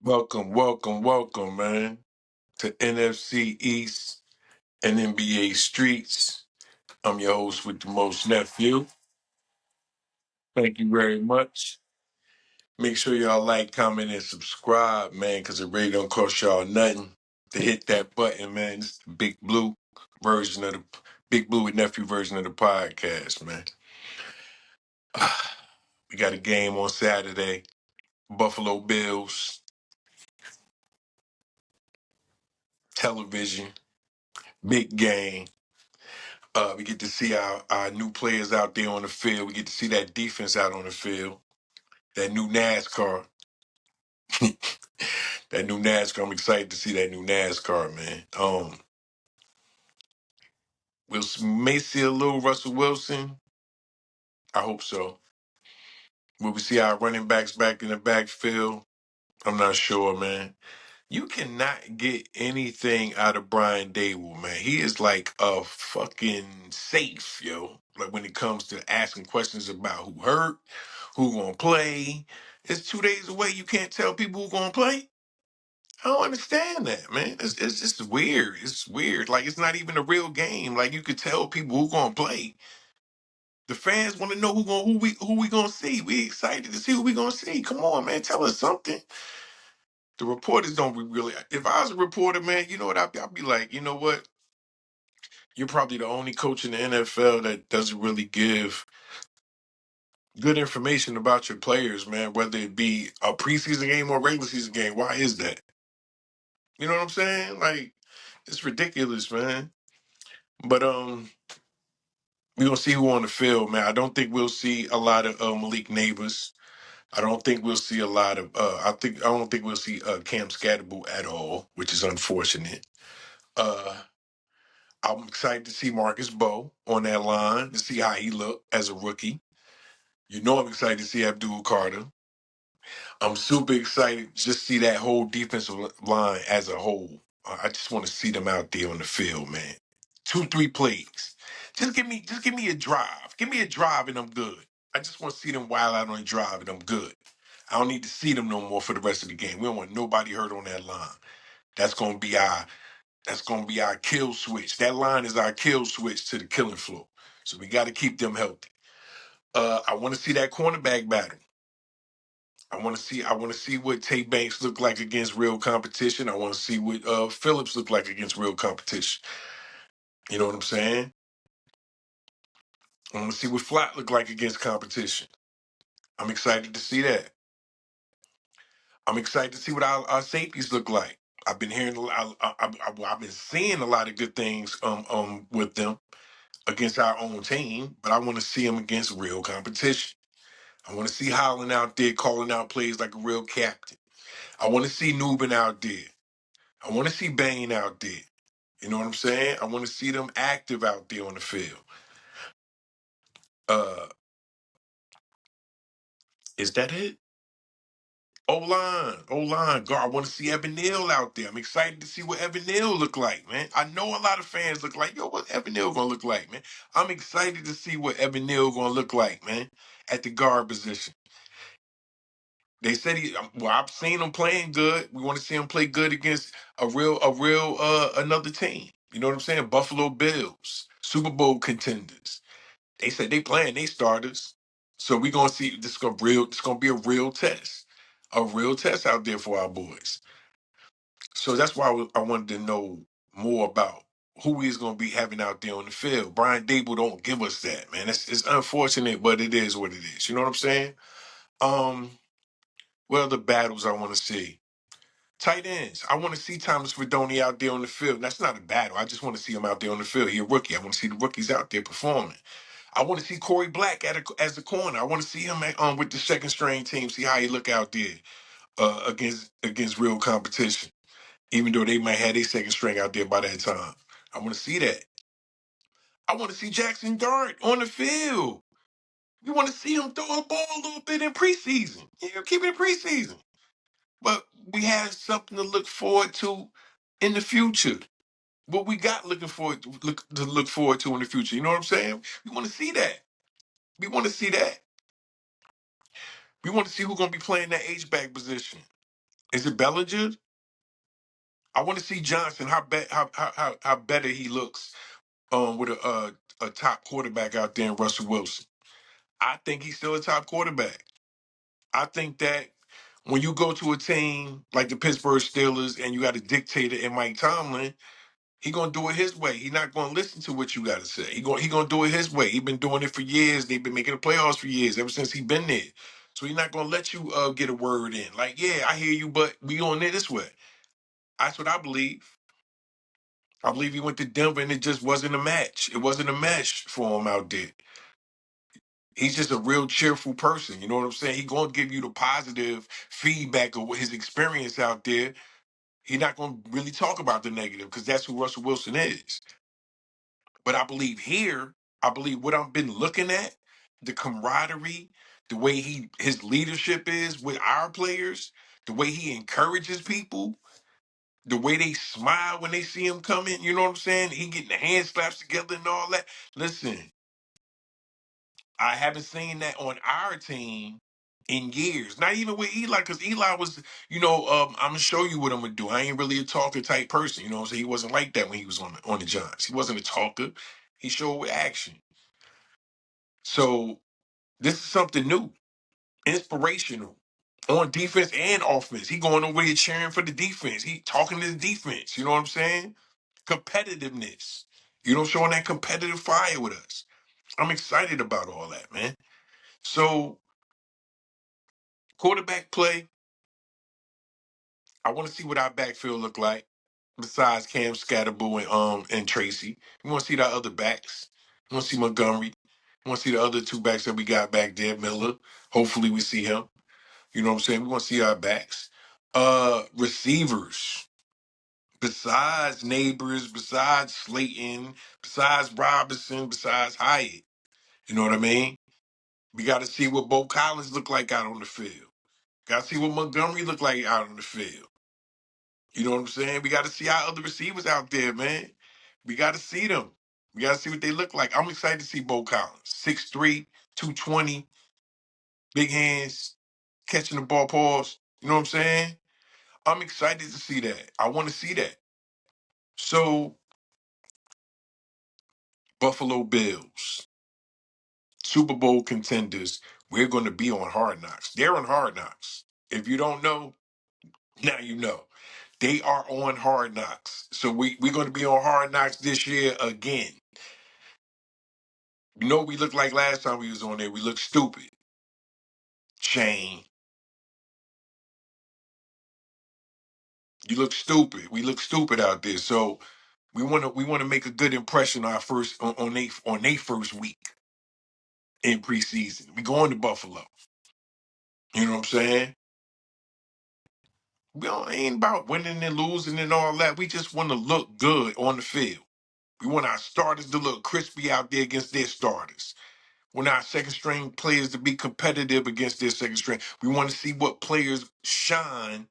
Welcome, man, to NFC East and NBA Streets. I'm your host with the most nephew. Thank you very much. Make sure y'all like, comment, and subscribe, man, because it really don't cost y'all nothing to hit that button, man. It's the Big Blue with Nephew version of the podcast, man. We got a game on Saturday. Buffalo Bills, television, big game. We get to see our new players out there on the field. We get to see that defense out on the field. That new NASCAR. That new NASCAR. I'm excited to see that new NASCAR, man. May see a little Russell Wilson. I hope so. Will we see our running backs back in the backfield? I'm not sure, man. You cannot get anything out of Brian Dable, man. He is like a fucking safe, yo. Like when it comes to asking questions about who hurt, who gonna play. It's 2 days away. You can't tell people who gonna play. I don't understand that, man. It's just weird. It's weird. Like it's not even a real game. Like you could tell people who gonna play. The fans want to know who we gonna see. We excited to see who we gonna see. Come on, man. Tell us something. The reporters don't really. If I was a reporter, man, you know what? I'd be like, you know what? You're probably the only coach in the NFL that doesn't really give good information about your players, man. Whether it be a preseason game or a regular season game. Why is that? You know what I'm saying? Like, it's ridiculous, man. But we gonna see who on the field, man. I don't think we'll see a lot of Malik Neighbors. I don't think we'll see a lot of. I don't think we'll see Cam Scatterbull at all, which is unfortunate. Uh, I'm excited to see Marcus Bowe on that line to see how he looked as a rookie. You know I'm excited to see Abdul Carter. I'm super excited to just see that whole defensive line as a whole. I just want to see them out there on the field, man. 2, 3 plays. Just give me a drive. Give me a drive and I'm good. I just want to see them wild out on a drive and I'm good. I don't need to see them no more for the rest of the game. We don't want nobody hurt on that line. That's gonna be our kill switch. That line is our kill switch to the killing floor. So we got to keep them healthy. I want to see that cornerback battle. I want to see what Tate Banks look like against real competition. I want to see what Phillips look like against real competition. You know what I'm saying? I want to see what Flat look like against competition. I'm excited to see that. I'm excited to see what our safeties look like. I've been hearing, I've been seeing a lot of good things with them against our own team, but I want to see them against real competition. I want to see Holland out there calling out plays like a real captain. I want to see Nubin out there. I want to see Bain out there. You know what I'm saying? I want to see them active out there on the field. Uh, is that it? O-line, God, I want to see Evan Neal out there. I'm excited to see what Evan Neal look like, man. I know a lot of fans look like, yo, what Evan Neal gonna look like, man? I'm excited to see what Evan Neal gonna look like, man, at the guard position. They said well, I've seen him playing good. We want to see him play good against another team. You know what I'm saying? Buffalo Bills, Super Bowl contenders. They said they playing, they starters. So we gonna see it's gonna be a real test out there for our boys. So that's why I wanted to know more about who he's gonna be having out there on the field. Brian Dable don't give us that, man. It's unfortunate, but it is what it is. You know what I'm saying? Um, what other battles I want to see? Tight ends. I want to see Thomas Fredoni out there on the field. That's not a battle. I just want to see him out there on the field. He's a rookie. I want to see the rookies out there performing. I want to see Corey Black as a corner. I want to see him with the second string team. See how he look out there against real competition. Even though they might have their second string out there by that time, I want to see that. I want to see Jackson Dart on the field. We want to see him throw a ball a little bit in preseason. Yeah, keep it in preseason. But we have something to look forward to in the future. What we got look forward to in the future. You know what I'm saying? We want to see that. We want to see that. We want to see who's gonna be playing that H back position. Is it Bellinger? I want to see Johnson. How better he looks with a top quarterback out there in Russell Wilson. I think he's still a top quarterback. I think that when you go to a team like the Pittsburgh Steelers and you got a dictator in Mike Tomlin, he gonna do it his way. He not gonna listen to what you gotta say. He gonna do it his way. He been doing it for years. They've been making the playoffs for years, ever since he been there. So he's not gonna let you get a word in. Like, yeah, I hear you, but we going there this way. That's what I believe. I believe he went to Denver and it just wasn't a match. It wasn't a match for him out there. He's just a real cheerful person. You know what I'm saying? He gonna give you the positive feedback of what his experience out there. He's not gonna really talk about the negative because that's who Russell Wilson is. But I believe here, I believe what I've been looking at, the camaraderie, the way his leadership is with our players, the way he encourages people, the way they smile when they see him coming, you know what I'm saying? He getting the hand slaps together and all that. Listen, I haven't seen that on our team in years. Not even with Eli, because Eli was, I'm gonna show you what I'm gonna do. I ain't really a talker type person, you know what I'm saying? He wasn't like that when he was on the Giants. He wasn't a talker. He showed with action. So this is something new, inspirational. On defense and offense. He going over here cheering for the defense. He talking to the defense. You know what I'm saying? Competitiveness. Showing that competitive fire with us. I'm excited about all that, man. So quarterback play, I want to see what our backfield look like besides Cam Scatterboo and Tracy. We want to see the other backs. We want to see Montgomery. We want to see the other two backs that we got back there, Miller. Hopefully we see him. You know what I'm saying? We want to see our backs. Receivers. Besides Neighbors, besides Slayton, besides Robinson, besides Hyatt. You know what I mean? We got to see what Bo Collins look like out on the field. Got to see what Montgomery look like out on the field. You know what I'm saying? We got to see our other receivers out there, man. We got to see them. We got to see what they look like. I'm excited to see Bo Collins. 6'3", 220, big hands, catching the ball paws. You know what I'm saying? I'm excited to see that. I want to see that. So, Buffalo Bills, Super Bowl contenders, we're going to be on Hard Knocks. They're on Hard Knocks. If you don't know, now you know. They are on Hard Knocks. So we're going to be on Hard Knocks this year again. You know what we looked like last time we was on there? We looked stupid. Shane, you look stupid. We look stupid out there. So we want to make a good impression on they first week in preseason. We going to Buffalo. You know what I'm saying? Ain't about winning and losing and all that. We just want to look good on the field. We want our starters to look crispy out there against their starters. We want our second string players to be competitive against their second string. We want to see what players shine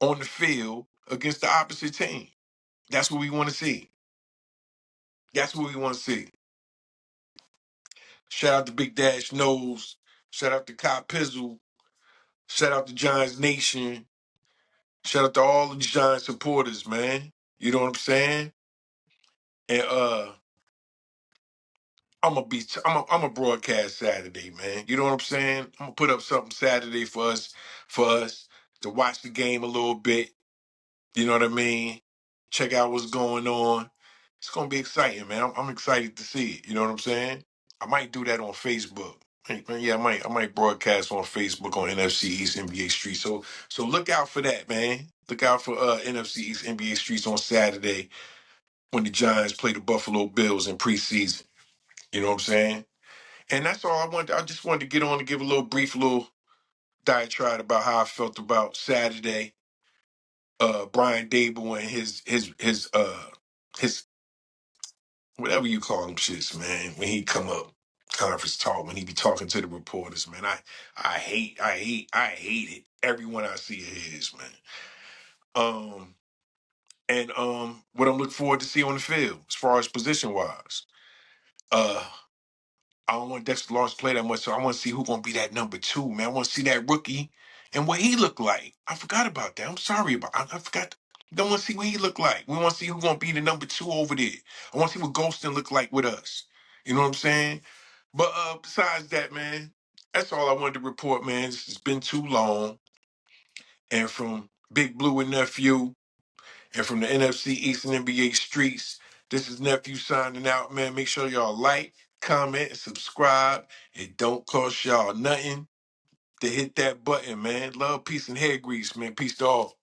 on the field against the opposite team. That's what we want to see. That's what we want to see. Shout out to Big Dash Nose. Shout out to Kai Pizzle. Shout out to Giants Nation. Shout out to all the Giants supporters, man. You know what I'm saying? And I'm a broadcast Saturday, man. You know what I'm saying? I'm gonna put up something Saturday for us to watch the game a little bit. You know what I mean? Check out what's going on. It's gonna be exciting, man. I'm excited to see it. You know what I'm saying? I might do that on Facebook. Yeah, I might broadcast on Facebook on NFC East NBA Street. So look out for that, man. Look out for NFC East NBA Streets on Saturday when the Giants play the Buffalo Bills in preseason. You know what I'm saying? And that's all I wanted. I just wanted to get on and give a brief little diatribe about how I felt about Saturday. Brian Dable and his whatever you call them shits, man. When he come up conference talk, when he be talking to the reporters, man, I hate it. Everyone I see of his, man. And what I'm looking forward to see on the field as far as position wise. I don't want Dexter Lawrence to play that much, so I want to see who's gonna be that number two, man. I want to see that rookie and what he looked like. I forgot about that. I'm sorry about. I forgot. Don't want to see what he looked like. We want to see who's gonna be the number 2 over there. I want to see what Ghostin look like with us. You know what I'm saying? But besides that, man, that's all I wanted to report, man. This has been too long. And from Big Blue and Nephew, and from the NFC Eastern NBA streets, this is Nephew signing out, man. Make sure y'all like, comment, and subscribe. It don't cost y'all nothing to hit that button, man. Love, peace, and hair grease, man. Peace to all.